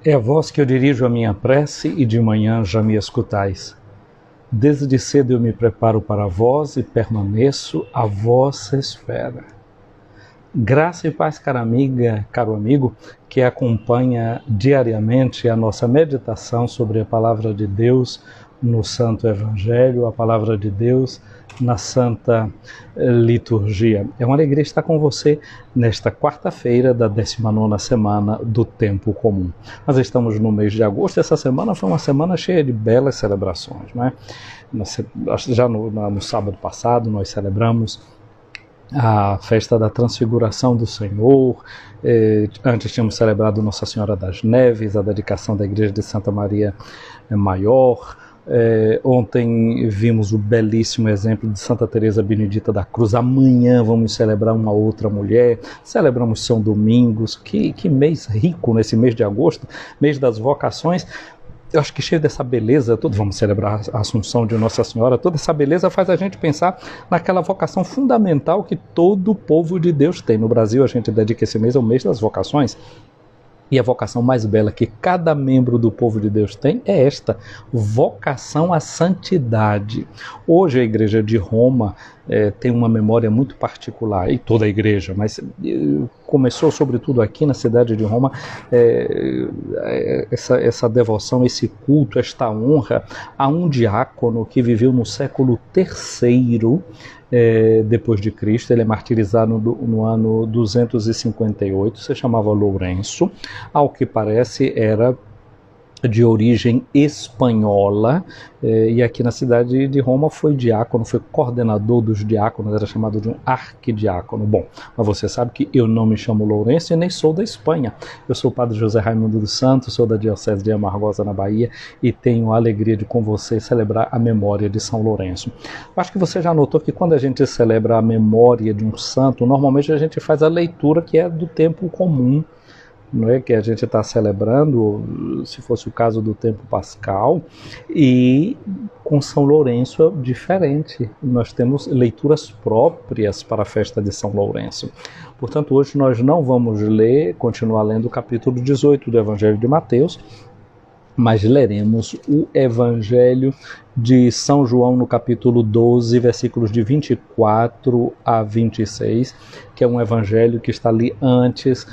É a vós que eu dirijo a minha prece e de manhã já me escutais. Desde cedo eu me preparo para vós e permaneço à vossa espera. Graça e paz, cara amiga, caro amigo, que acompanha diariamente a nossa meditação sobre a Palavra de Deus no Santo Evangelho, a Palavra de Deus na Santa Liturgia. É uma alegria estar com você nesta quarta-feira da 19ª semana do Tempo Comum. Nós estamos no mês de agosto. Essa semana foi uma semana cheia de belas celebrações, não é? Já no sábado passado nós celebramos a festa da Transfiguração do Senhor. Antes tínhamos celebrado Nossa Senhora das Neves, a dedicação da Igreja de Santa Maria Maior. Ontem vimos o belíssimo exemplo de Santa Teresa Benedita da Cruz. Amanhã vamos celebrar uma outra mulher. Celebramos São Domingos. Que mês rico nesse mês de agosto, mês das vocações. Eu acho que cheio dessa beleza, vamos celebrar a Assunção de Nossa Senhora, toda essa beleza faz a gente pensar naquela vocação fundamental que todo o povo de Deus tem. No Brasil a gente dedica esse mês ao mês das vocações. E a vocação mais bela que cada membro do povo de Deus tem é esta, vocação à santidade. Hoje a Igreja de Roma tem uma memória muito particular, e toda a Igreja, mas começou sobretudo aqui na cidade de Roma, essa devoção, esse culto, esta honra a um diácono que viveu no século III, depois de Cristo. Ele é martirizado no ano 258, se chamava Lourenço, ao que parece era de origem espanhola, e aqui na cidade de Roma foi diácono, foi coordenador dos diáconos, era chamado de um arquidiácono. Bom, mas você sabe que eu não me chamo Lourenço e nem sou da Espanha. Eu sou o padre José Raimundo dos Santos, sou da Diocese de Amargosa, na Bahia, e tenho a alegria de com você celebrar a memória de São Lourenço. Acho que você já notou que quando a gente celebra a memória de um santo, normalmente a gente faz a leitura que é do tempo comum, não é, que a gente está celebrando, se fosse o caso do tempo pascal, e com São Lourenço é diferente. Nós temos leituras próprias para a festa de São Lourenço. Portanto, hoje nós não vamos continuar lendo o capítulo 18 do Evangelho de Mateus, mas leremos o Evangelho de São João no capítulo 12, versículos de 24 a 26, que é um evangelho que está ali antes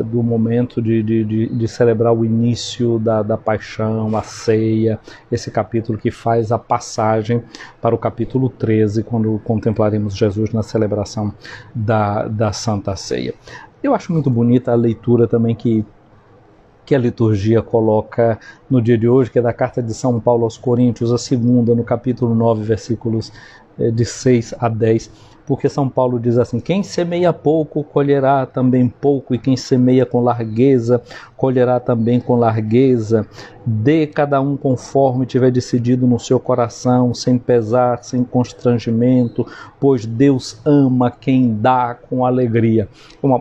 do momento de celebrar o início da paixão, a ceia, esse capítulo que faz a passagem para o capítulo 13, quando contemplaremos Jesus na celebração da Santa Ceia. Eu acho muito bonita a leitura também que a liturgia coloca no dia de hoje, que é da carta de São Paulo aos Coríntios, a segunda, no capítulo 9, versículos de 6 a 10, porque São Paulo diz assim: quem semeia pouco, colherá também pouco, e quem semeia com largueza, colherá também com largueza. Dê cada um conforme tiver decidido no seu coração, sem pesar, sem constrangimento, pois Deus ama quem dá com alegria.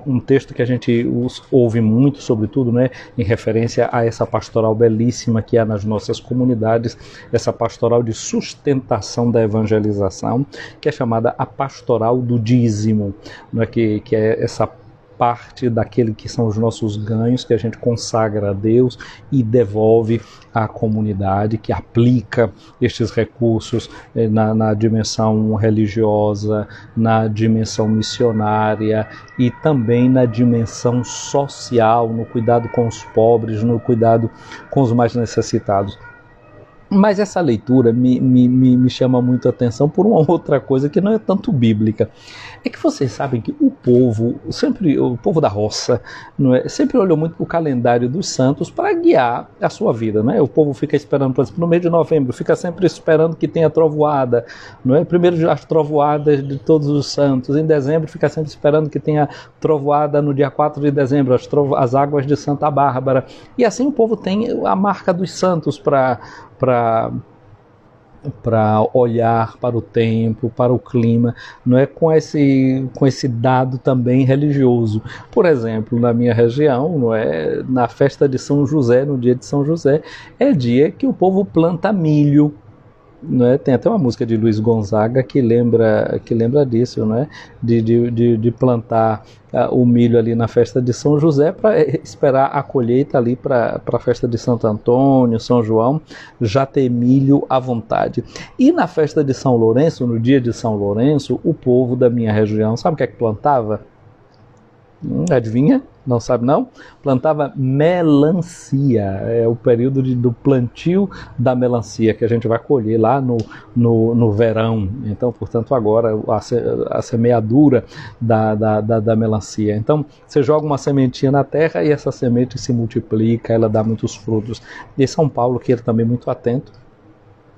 Um texto que a gente ouve muito, sobretudo, né, em referência a essa pastoral belíssima que há nas nossas comunidades, essa pastoral de sustentação da evangelização, que é chamada a pastoral do dízimo, não é, que é essa parte daquele que são os nossos ganhos, que a gente consagra a Deus e devolve à comunidade, que aplica estes recursos na dimensão religiosa, na dimensão missionária e também na dimensão social, no cuidado com os pobres, no cuidado com os mais necessitados. Mas essa leitura me chama muito a atenção por uma outra coisa que não é tanto bíblica. É que vocês sabem que o povo da roça, não é, sempre olhou muito para o calendário dos santos para guiar a sua vida, não é? O povo fica esperando, por exemplo, no mês de novembro, fica sempre esperando que tenha trovoada, não é? Primeiro as trovoadas de todos os santos, em dezembro fica sempre esperando que tenha trovoada no dia 4 de dezembro, as águas de Santa Bárbara, e assim o povo tem a marca dos santos para olhar para o tempo, para o clima, não é, com esse dado também religioso. Por exemplo, na minha região, não é, na festa de São José, no dia de São José, é dia que o povo planta milho. não é? Tem até uma música de Luiz Gonzaga que lembra disso, não é? De plantar o milho ali na festa de São José para esperar a colheita ali para a festa de Santo Antônio, São João, já ter milho à vontade. E na festa de São Lourenço, no dia de São Lourenço, o povo da minha região, sabe o que é que plantava? Adivinha? Não sabe não? Plantava melancia, é o período do plantio da melancia, que a gente vai colher lá no verão. Então, portanto, agora a semeadura da melancia. Então, você joga uma sementinha na terra e essa semente se multiplica, ela dá muitos frutos. E São Paulo, que ele também muito atento,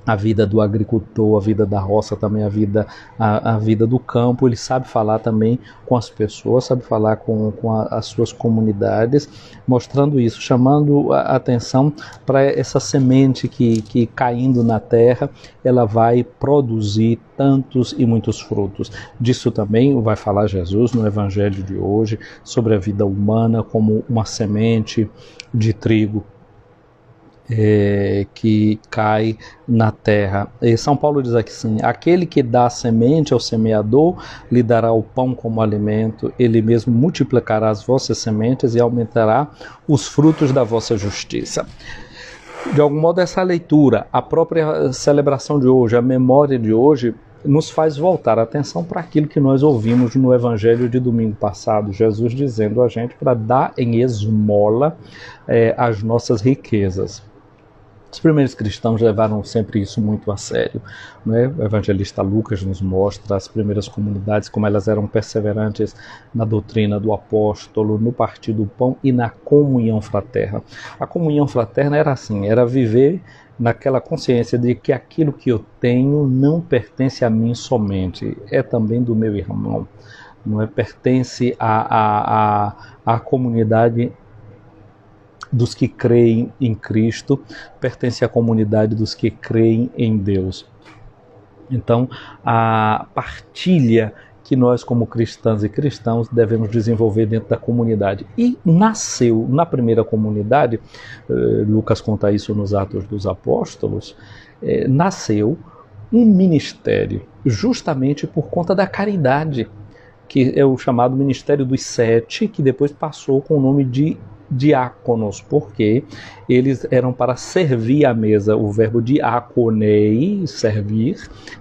a vida do agricultor, a vida da roça, também a vida do campo, ele sabe falar também com as pessoas, sabe falar com as suas comunidades, mostrando isso, chamando a atenção para essa semente que caindo na terra, ela vai produzir tantos e muitos frutos. Disso também vai falar Jesus no Evangelho de hoje, sobre a vida humana como uma semente de trigo que cai na terra. E São Paulo diz aqui assim: aquele que dá a semente ao semeador lhe dará o pão como alimento, ele mesmo multiplicará as vossas sementes e aumentará os frutos da vossa justiça. De algum modo, essa leitura, a própria celebração de hoje, a memória de hoje, nos faz voltar a atenção para aquilo que nós ouvimos no Evangelho de domingo passado, Jesus dizendo a gente para dar em esmola as nossas riquezas. Os primeiros cristãos levaram sempre isso muito a sério, né? O evangelista Lucas nos mostra as primeiras comunidades, como elas eram perseverantes na doutrina do apóstolo, no partir do pão e na comunhão fraterna. A comunhão fraterna era assim, era viver naquela consciência de que aquilo que eu tenho não pertence a mim somente, é também do meu irmão, não é? Pertence à comunidade dos que creem em Cristo, pertence à comunidade dos que creem em Deus. Então, a partilha que nós, como cristãs e cristãos, devemos desenvolver dentro da comunidade. E nasceu na primeira comunidade, Lucas conta isso nos Atos dos Apóstolos, nasceu um ministério, justamente por conta da caridade, que é o chamado Ministério dos Sete, que depois passou com o nome de diáconos, porque eles eram para servir à mesa, o verbo diaconei, servir,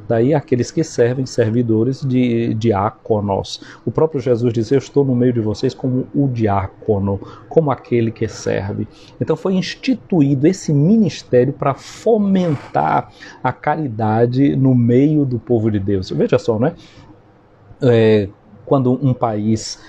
daí aqueles que servem, servidores de diáconos. O próprio Jesus diz: eu estou no meio de vocês como o diácono, como aquele que serve. Então foi instituído esse ministério para fomentar a caridade no meio do povo de Deus. Veja só, né? Quando um país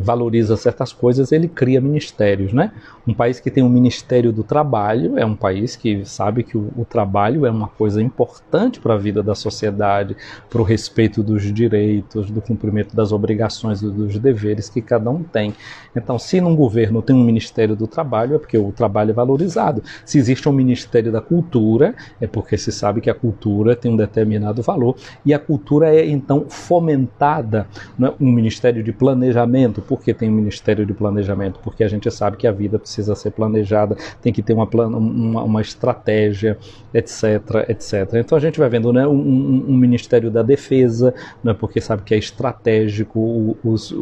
valoriza certas coisas, ele cria ministérios, né? Um país que tem um Ministério do Trabalho é um país que sabe que o trabalho é uma coisa importante para a vida da sociedade, para o respeito dos direitos, do cumprimento das obrigações e dos deveres que cada um tem. Então, se num governo tem um Ministério do Trabalho, é porque o trabalho é valorizado. Se existe um Ministério da Cultura, é porque se sabe que a cultura tem um determinado valor, e a cultura é, então, fomentada, né? Um Ministério de Planejamento. Por que tem um Ministério de Planejamento? Porque a gente sabe que a vida precisa ser planejada, tem que ter uma estratégia, etc, etc. Então a gente vai vendo, né, um Ministério da Defesa, né, porque sabe que é estratégico, os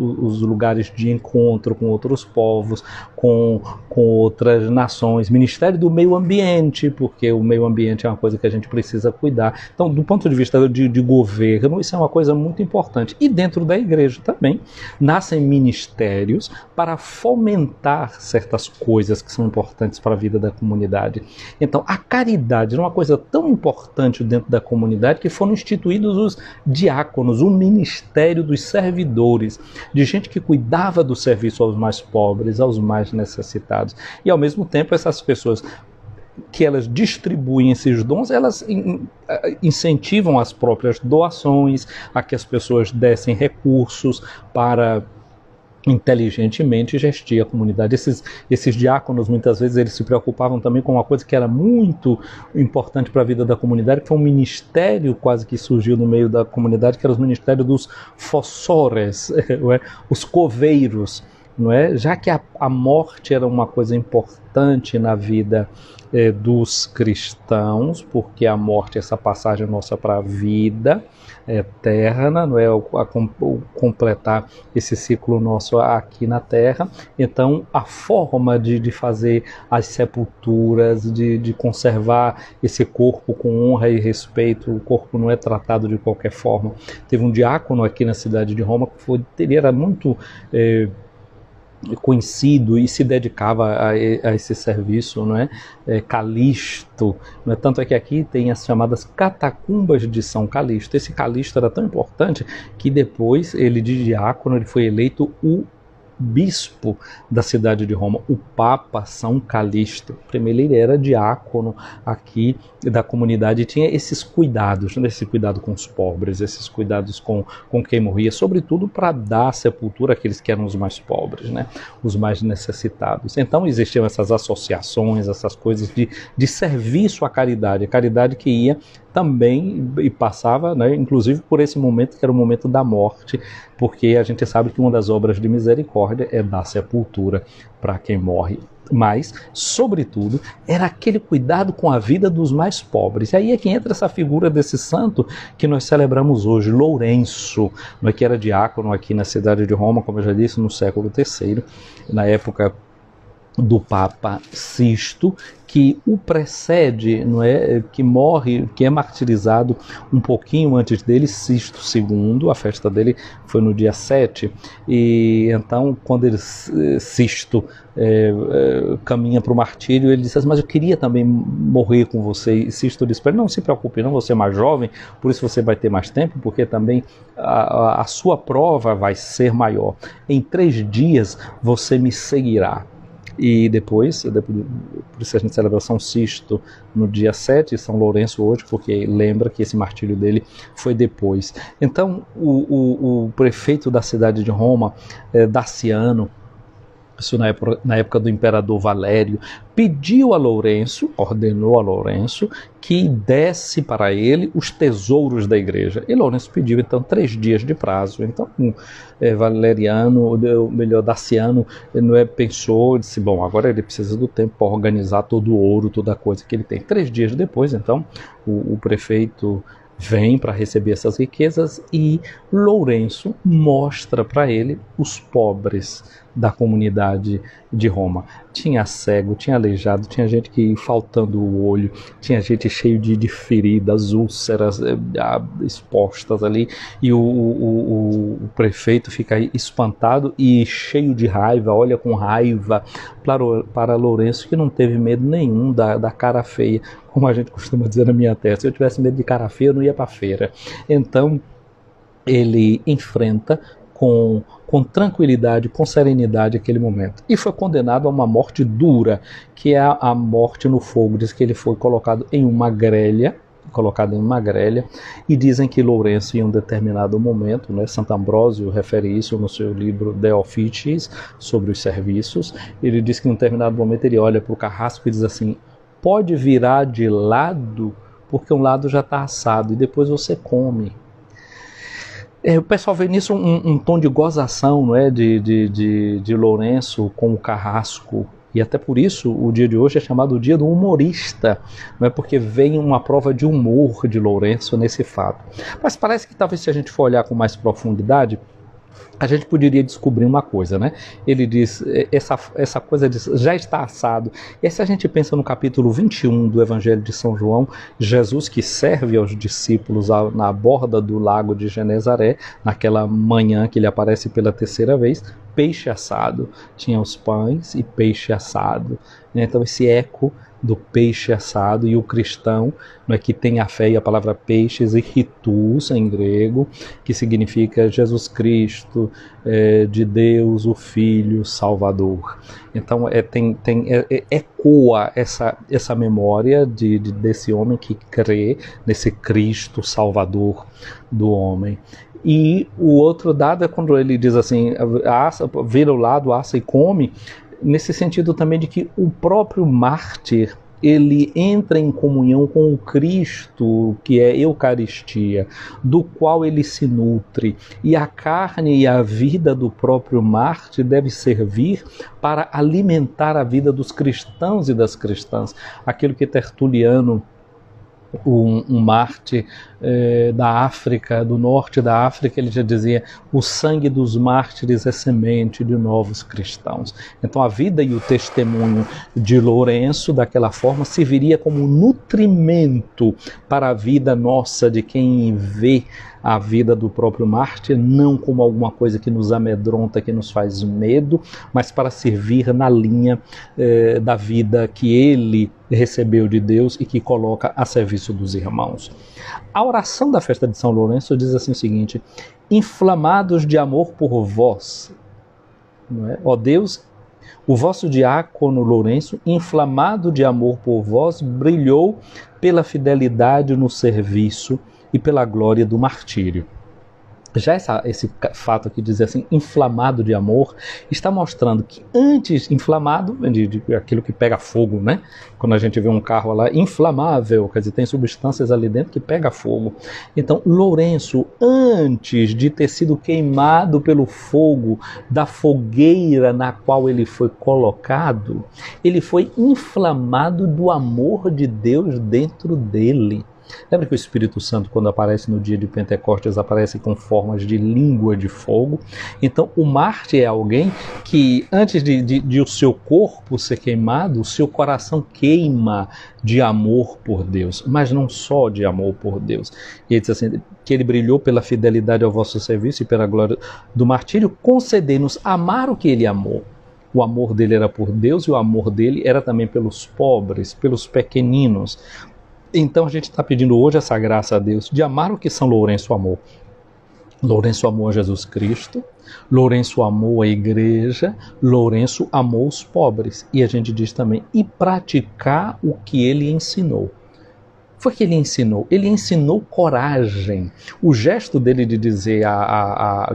lugares de encontro com outros povos, com outras nações. Ministério do Meio Ambiente, porque o meio ambiente é uma coisa que a gente precisa cuidar. Então, do ponto de vista de governo, isso é uma coisa muito importante. E dentro da igreja também nascem ministérios para fomentar certas coisas que são importantes para a vida da comunidade. Então, a caridade é uma coisa tão importante dentro da comunidade que foram instituídos os diáconos, o ministério dos servidores, de gente que cuidava do serviço aos mais pobres, aos mais necessitados. E, ao mesmo tempo, essas pessoas que elas distribuem esses dons, elas incentivam as próprias doações, a que as pessoas dessem recursos para inteligentemente gestir a comunidade. Esses diáconos, muitas vezes, eles se preocupavam também com uma coisa que era muito importante para a vida da comunidade, que foi um ministério quase que surgiu no meio da comunidade, que era o ministério dos fossores, os coveiros. não é? Já que a morte era uma coisa importante na vida dos cristãos, porque a morte é essa passagem nossa para a vida eterna, não é? O completar esse ciclo nosso aqui na Terra. Então, a forma de fazer as sepulturas, de conservar esse corpo com honra e respeito, o corpo não é tratado de qualquer forma. Teve um diácono aqui na cidade de Roma que ele era muito conhecido e se dedicava a esse serviço, não é? Calixto, não é? Tanto é que aqui tem as chamadas catacumbas de São Calixto. Esse Calixto era tão importante que depois ele, de diácono, ele foi eleito o bispo da cidade de Roma, o Papa São Calixto. Primeiro ele era diácono aqui da comunidade e tinha esses cuidados, né? Esse cuidado com os pobres, esses cuidados com quem morria, sobretudo para dar sepultura àqueles que eram os mais pobres, né? Os mais necessitados. Então existiam essas associações, essas coisas de serviço à caridade, a caridade que ia também e passava, né, inclusive por esse momento que era o momento da morte, porque a gente sabe que uma das obras de misericórdia é dar sepultura para quem morre. Mas, sobretudo, era aquele cuidado com a vida dos mais pobres. E aí é que entra essa figura desse santo que nós celebramos hoje, Lourenço, que era diácono aqui na cidade de Roma, como eu já disse, no século III, na época do Papa Sisto, que o precede, não é? Que morre, que é martirizado um pouquinho antes dele, Sisto II, a festa dele foi no dia 7, e então quando Sisto caminha para o martírio, ele diz assim, mas eu queria também morrer com você, e Sisto diz para ele, não se preocupe, não, você é mais jovem, por isso você vai ter mais tempo, porque também a sua prova vai ser maior, em 3 dias você me seguirá. E depois, por isso a gente celebra São Sisto no dia 7 e São Lourenço hoje, porque lembra que esse martírio dele foi depois. Então, o prefeito da cidade de Roma, Daciano, isso na época do imperador Valério, pediu a Lourenço, ordenou a Lourenço, que desse para ele os tesouros da igreja. E Lourenço pediu, então, 3 dias de prazo. Então, Valeriano, melhor, Daciano, pensou, disse, bom, agora ele precisa do tempo para organizar todo o ouro, toda a coisa que ele tem. 3 dias depois, então, o prefeito vem para receber essas riquezas e Lourenço mostra para ele os pobres da comunidade de Roma. Tinha cego, tinha aleijado, tinha gente que faltando o olho, tinha gente cheio de feridas, úlceras expostas ali, e o prefeito fica espantado e cheio de raiva, olha com raiva para Lourenço, que não teve medo nenhum da cara feia, como a gente costuma dizer na minha terra. Se eu tivesse medo de cara feia, eu não ia para a feira. Então ele enfrenta com tranquilidade, com serenidade aquele momento. E foi condenado a uma morte dura, que é a morte no fogo. Diz que ele foi colocado em uma grelha, e dizem que Lourenço, em um determinado momento, né, Santo Ambrósio refere isso no seu livro De Officiis, sobre os serviços, ele diz que em um determinado momento ele olha para o carrasco e diz assim, pode virar de lado, porque um lado já está assado, e depois você come. O pessoal vê nisso um tom de gozação, não é? de Lourenço com o carrasco. E até por isso o dia de hoje é chamado o dia do humorista, não é? Porque vem uma prova de humor de Lourenço nesse fato. Mas parece que talvez se a gente for olhar com mais profundidade, a gente poderia descobrir uma coisa, né? Ele diz, essa coisa já está assado. E aí, se a gente pensa no capítulo 21 do Evangelho de São João, Jesus que serve aos discípulos na borda do lago de Genezaré, naquela manhã que ele aparece pela 3ª vez, peixe assado. Tinha os pães e peixe assado. Então esse eco do peixe assado, e o cristão, né, que tem a fé, e a palavra peixes e ritus em grego, que significa Jesus Cristo, de Deus, o Filho Salvador. Então ecoa essa memória desse homem que crê nesse Cristo Salvador do homem. E o outro dado é quando ele diz assim, vira o lado, assa e come, nesse sentido também de que o próprio mártir ele entra em comunhão com o Cristo, que é Eucaristia, do qual ele se nutre, e a carne e a vida do próprio mártir deve servir para alimentar a vida dos cristãos e das cristãs. Aquilo que Tertuliano, um mártir da África, do norte da África, ele já dizia: o sangue dos mártires é semente de novos cristãos. Então a vida e o testemunho de Lourenço, daquela forma, serviria como nutrimento para a vida nossa, de quem vê a vida do próprio mártir, não como alguma coisa que nos amedronta, que nos faz medo, mas para servir na linha da vida que ele recebeu de Deus e que coloca a serviço dos irmãos. A oração da festa de São Lourenço diz assim o seguinte: inflamados de amor por vós, não é? Ó Deus, o vosso diácono Lourenço, inflamado de amor por vós, brilhou pela fidelidade no serviço e pela glória do martírio. Já esse fato aqui, dizer assim, inflamado de amor, está mostrando que antes, inflamado, de aquilo que pega fogo, né? Quando a gente vê um carro lá, inflamável, quer dizer, tem substâncias ali dentro que pega fogo. Então, Lourenço, antes de ter sido queimado pelo fogo da fogueira na qual ele foi colocado, ele foi inflamado do amor de Deus dentro dele. Lembra que o Espírito Santo, quando aparece no dia de Pentecostes, aparece com formas de língua de fogo? Então, o mártir é alguém que, antes de o seu corpo ser queimado, o seu coração queima de amor por Deus, mas não só de amor por Deus. E ele diz assim, que ele brilhou pela fidelidade ao vosso serviço e pela glória do martírio, concedei-nos amar o que ele amou. O amor dele era por Deus e o amor dele era também pelos pobres, pelos pequeninos. Então a gente está pedindo hoje essa graça a Deus de amar o que São Lourenço amou. Lourenço amou a Jesus Cristo, Lourenço amou a igreja, Lourenço amou os pobres. E a gente diz também, e praticar o que ele ensinou. Foi que ele ensinou? Ele ensinou coragem. O gesto dele de dizer,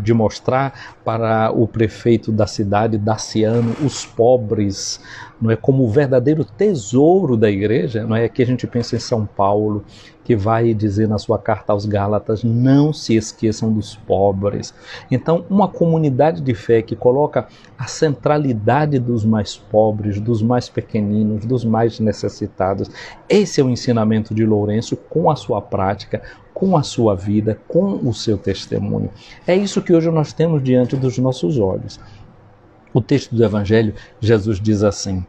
de mostrar para o prefeito da cidade, Daciano, os pobres, não é, como o verdadeiro tesouro da igreja, não é? Aqui a gente pensa em São Paulo, que vai dizer na sua carta aos Gálatas, não se esqueçam dos pobres. Então, uma comunidade de fé que coloca a centralidade dos mais pobres, dos mais pequeninos, dos mais necessitados. Esse é o ensinamento de Lourenço com a sua prática, com a sua vida, com o seu testemunho. É isso que hoje nós temos diante dos nossos olhos. O texto do Evangelho, Jesus diz assim: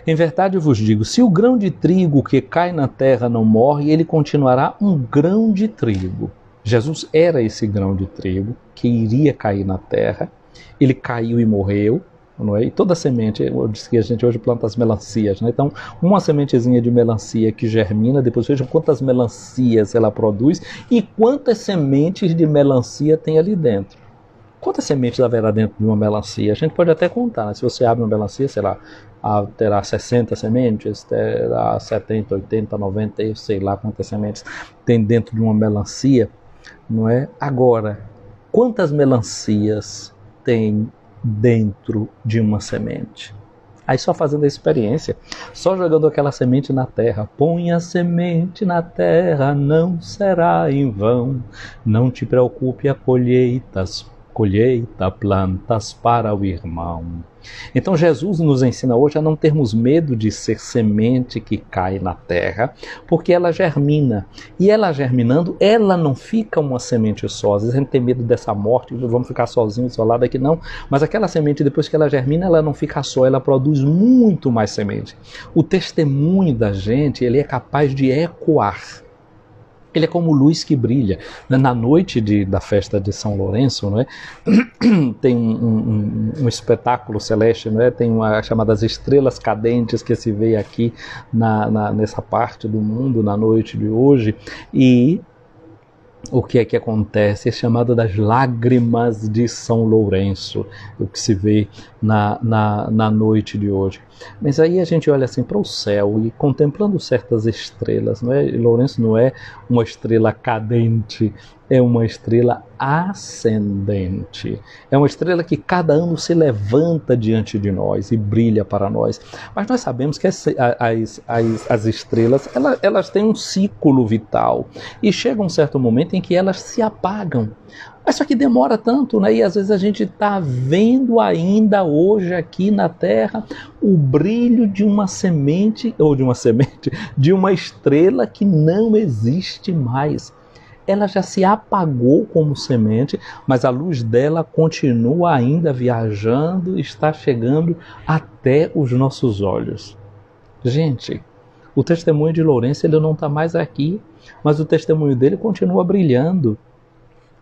em verdade eu vos digo, se o grão de trigo que cai na terra não morre, ele continuará um grão de trigo. Jesus era esse grão de trigo que iria cair na terra, ele caiu e morreu, não é? E toda semente, eu disse que a gente hoje planta as melancias, né? Então uma sementezinha de melancia que germina, depois vejam quantas melancias ela produz e quantas sementes de melancia tem ali dentro. Quantas sementes haverá dentro de uma melancia? A gente pode até contar, né? Se você abre uma melancia, sei lá, terá 60 sementes, terá 70, 80, 90, eu sei lá quantas sementes tem dentro de uma melancia, não é? Agora, quantas melancias tem dentro de uma semente? Aí só fazendo a experiência, só jogando aquela semente na terra. Põe a semente na terra, não será em vão. Não te preocupe a colheita, plantas para o irmão. Então Jesus nos ensina hoje a não termos medo de ser semente que cai na terra, porque ela germina. E ela germinando, ela não fica uma semente só. Às vezes a gente tem medo dessa morte, vamos ficar sozinhos, isolados aqui, não. Mas aquela semente, depois que ela germina, ela não fica só, ela produz muito mais semente. O testemunho da gente, ele é capaz de ecoar. Ele é como luz que brilha. Na noite da festa de São Lourenço, não é? Tem um espetáculo celeste, não é? Tem as chamadas estrelas cadentes que se vê aqui nessa parte do mundo, na noite de hoje. E o que é que acontece? É chamado das lágrimas de São Lourenço, o que se vê na noite de hoje. Mas aí a gente olha assim para o céu e contemplando certas estrelas, não é? Lourenço não é uma estrela cadente é uma estrela ascendente. É uma estrela que cada ano se levanta diante de nós e brilha para nós. Mas nós sabemos que as estrelas, elas têm um ciclo vital. E chega um certo momento em que elas se apagam. Mas só que demora tanto, né? E às vezes a gente está vendo ainda hoje aqui na Terra o brilho de uma semente, de uma estrela que não existe mais. Ela já se apagou como semente, mas a luz dela continua ainda viajando, está chegando até os nossos olhos. Gente, o testemunho de Lourenço, ele não está mais aqui, mas o testemunho dele continua brilhando.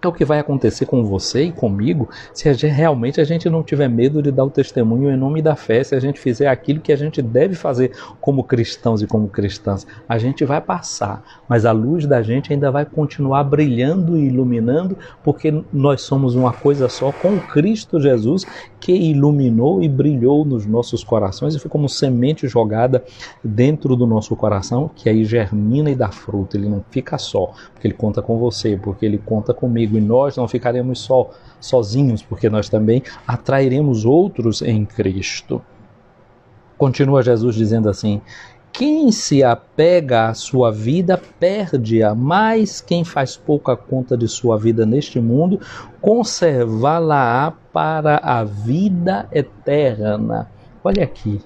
É o que vai acontecer com você e comigo se realmente a gente não tiver medo de dar o testemunho em nome da fé, se a gente fizer aquilo que a gente deve fazer como cristãos e como cristãs. A gente vai passar, mas a luz da gente ainda vai continuar brilhando e iluminando, porque nós somos uma coisa só com Cristo Jesus, que iluminou e brilhou nos nossos corações e foi como semente jogada dentro do nosso coração, que aí germina e dá fruto. Ele não fica só, porque ele conta com você, porque ele conta comigo. E nós não ficaremos sozinhos, porque nós também atrairemos outros em Cristo. Continua Jesus dizendo assim: quem se apega à sua vida perde-a, mas quem faz pouca conta de sua vida neste mundo, conservá-la-á para a vida eterna. Olha aqui,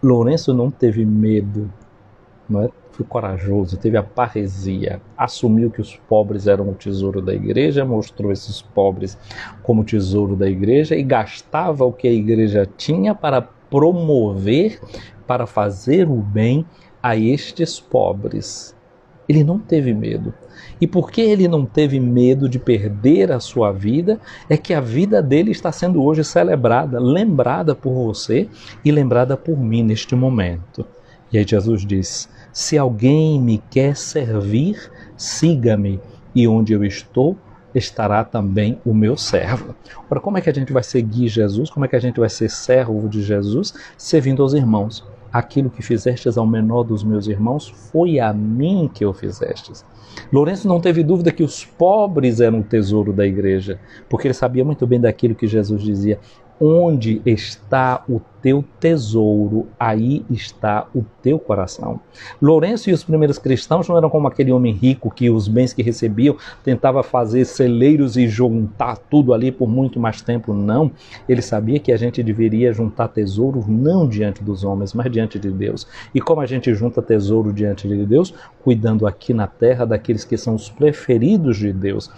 Lourenço não teve medo, não é? Foi corajoso, teve a parresia, assumiu que os pobres eram o tesouro da igreja, mostrou esses pobres como tesouro da igreja e gastava o que a igreja tinha para promover, para fazer o bem a estes pobres. Ele não teve medo. E porque ele não teve medo de perder a sua vida, é que a vida dele está sendo hoje celebrada, lembrada por você e lembrada por mim neste momento. E aí Jesus diz: se alguém me quer servir, siga-me, e onde eu estou, estará também o meu servo. Ora, como é que a gente vai seguir Jesus? Como é que a gente vai ser servo de Jesus? Servindo aos irmãos. Aquilo que fizestes ao menor dos meus irmãos, foi a mim que o fizestes. Lourenço não teve dúvida que os pobres eram o tesouro da igreja, porque ele sabia muito bem daquilo que Jesus dizia: onde está o teu tesouro, aí está o teu coração. Lourenço e os primeiros cristãos não eram como aquele homem rico que os bens que recebiam tentava fazer celeiros e juntar tudo ali por muito mais tempo. Não, ele sabia que a gente deveria juntar tesouros não diante dos homens, mas diante de Deus. E como a gente junta tesouro diante de Deus? Cuidando aqui na terra daqueles que são os preferidos de Deus,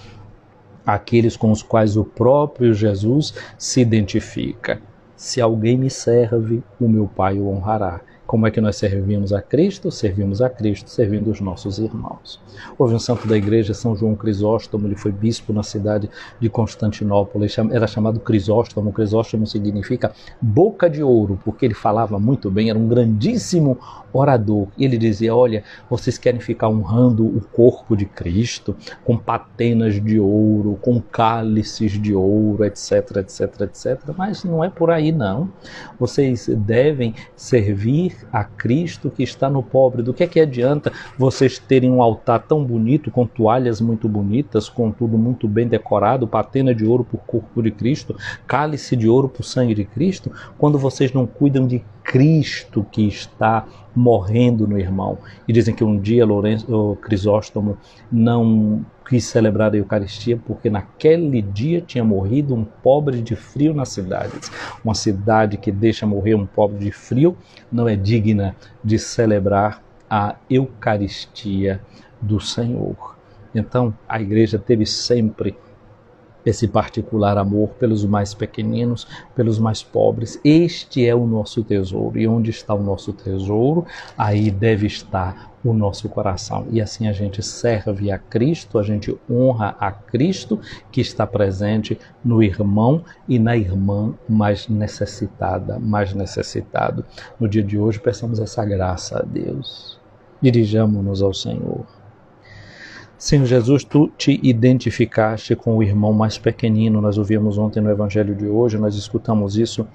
aqueles com os quais o próprio Jesus se identifica. Se alguém me serve, o meu Pai o honrará. Como é que nós servimos a Cristo? Servimos a Cristo servindo os nossos irmãos. Houve um santo da igreja, São João Crisóstomo, ele foi bispo na cidade de Constantinopla, era chamado Crisóstomo. Crisóstomo significa boca de ouro, porque ele falava muito bem, era um grandíssimo orador. E ele dizia: olha, vocês querem ficar honrando o corpo de Cristo com patenas de ouro, com cálices de ouro, etc, etc, etc. Mas não é por aí não. Vocês devem servir a Cristo que está no pobre. Do que adianta vocês terem um altar tão bonito, com toalhas muito bonitas, com tudo muito bem decorado, patena de ouro para o corpo de Cristo, cálice de ouro para o sangue de Cristo, quando vocês não cuidam de Cristo que está morrendo no irmão? E dizem que um dia Crisóstomo não quis celebrar a Eucaristia porque naquele dia tinha morrido um pobre de frio na cidade. Uma cidade que deixa morrer um pobre de frio não é digna de celebrar a Eucaristia do Senhor. Então, a igreja teve sempre esse particular amor pelos mais pequeninos, pelos mais pobres. Este é o nosso tesouro. E onde está o nosso tesouro, aí deve estar o nosso coração. E assim a gente serve a Cristo, a gente honra a Cristo que está presente no irmão e na irmã mais necessitada, mais necessitado. No dia de hoje, peçamos essa graça a Deus. Dirijamo-nos ao Senhor. Senhor Jesus, tu te identificaste com o irmão mais pequenino. Nós ouvimos ontem no Evangelho de hoje, nós escutamos isso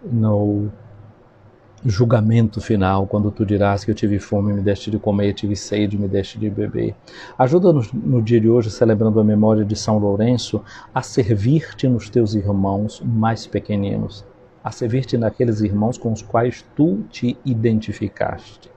no julgamento final, quando tu dirás que eu tive fome, me deste de comer, tive sede, me deste de beber. Ajuda-nos no dia de hoje, celebrando a memória de São Lourenço, a servir-te nos teus irmãos mais pequeninos, a servir-te naqueles irmãos com os quais tu te identificaste.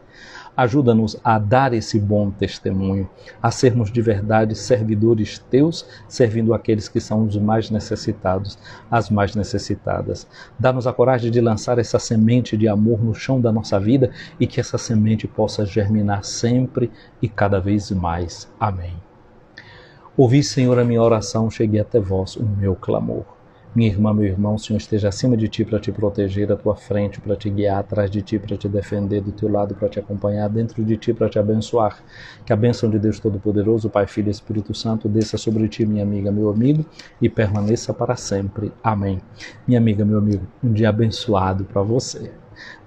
Ajuda-nos a dar esse bom testemunho, a sermos de verdade servidores teus, servindo aqueles que são os mais necessitados, as mais necessitadas. Dá-nos a coragem de lançar essa semente de amor no chão da nossa vida e que essa semente possa germinar sempre e cada vez mais. Amém. Ouvi, Senhor, a minha oração, cheguei até vós o meu clamor. Minha irmã, meu irmão, o Senhor esteja acima de ti para te proteger, à tua frente para te guiar, atrás de ti para te defender, do teu lado para te acompanhar, dentro de ti para te abençoar. Que a bênção de Deus Todo-Poderoso, Pai, Filho e Espírito Santo, desça sobre ti, minha amiga, meu amigo, e permaneça para sempre. Amém. Minha amiga, meu amigo, um dia abençoado para você.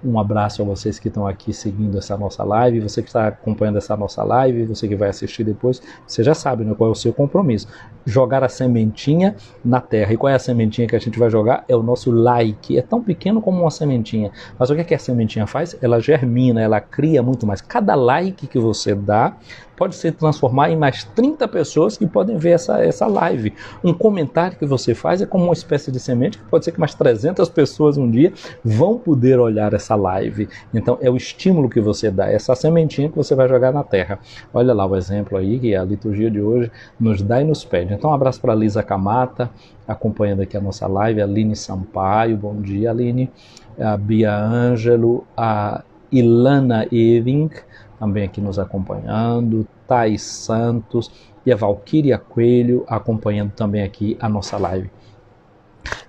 Um abraço a vocês que estão aqui seguindo essa nossa live, você que está acompanhando essa nossa live, você que vai assistir depois, você já sabe, né, qual é o seu compromisso. Jogar a sementinha na terra. E qual é a sementinha que a gente vai jogar? É o nosso like. É tão pequeno como uma sementinha. Mas o que é que a sementinha faz? Ela germina, ela cria muito mais. Cada like que você dá pode se transformar em mais 30 pessoas que podem ver essa live. Um comentário que você faz é como uma espécie de semente, que pode ser que mais 300 pessoas um dia vão poder olhar essa live. Então é o estímulo que você dá, essa sementinha que você vai jogar na terra. Olha lá o exemplo aí que a liturgia de hoje nos dá e nos pede. Então um abraço para a Lisa Camata, acompanhando aqui a nossa live, a Aline Sampaio, bom dia Aline, a Bia Ângelo, a Ilana Eving, também aqui nos acompanhando, Thais Santos e a Valquíria Coelho acompanhando também aqui a nossa live.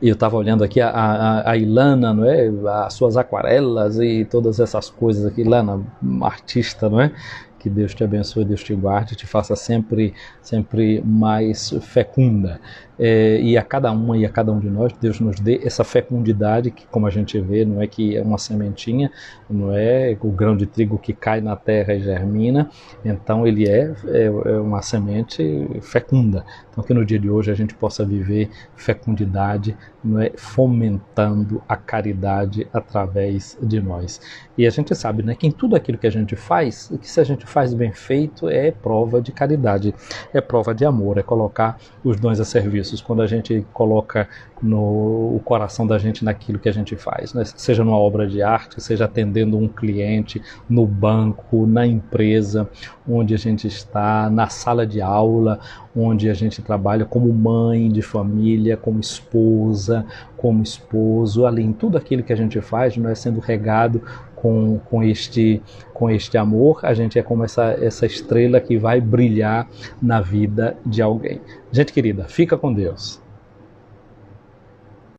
E eu estava olhando aqui a Ilana, não é? As suas aquarelas e todas essas coisas aqui. Ilana, uma artista, não é? Que Deus te abençoe, Deus te guarde, te faça sempre mais fecunda. E a cada uma e a cada um de nós, Deus nos dê essa fecundidade que, como a gente vê, não é que é uma sementinha, não é o grão de trigo que cai na terra e germina, então ele é uma semente fecunda. Então que no dia de hoje a gente possa viver fecundidade, não é, fomentando a caridade através de nós. E a gente sabe, né, que em tudo aquilo que a gente faz, que se a gente faz bem feito, é prova de caridade, é prova de amor, é colocar os dons a serviço. Quando a gente coloca o coração da gente naquilo que a gente faz, né? Seja numa obra de arte, seja atendendo um cliente, no banco, na empresa onde a gente está, na sala de aula onde a gente trabalha, como mãe de família, como esposa, como esposo, além de tudo aquilo que a gente faz, não é, sendo regado com este amor, a gente é como essa estrela que vai brilhar na vida de alguém. Gente querida, fica com Deus.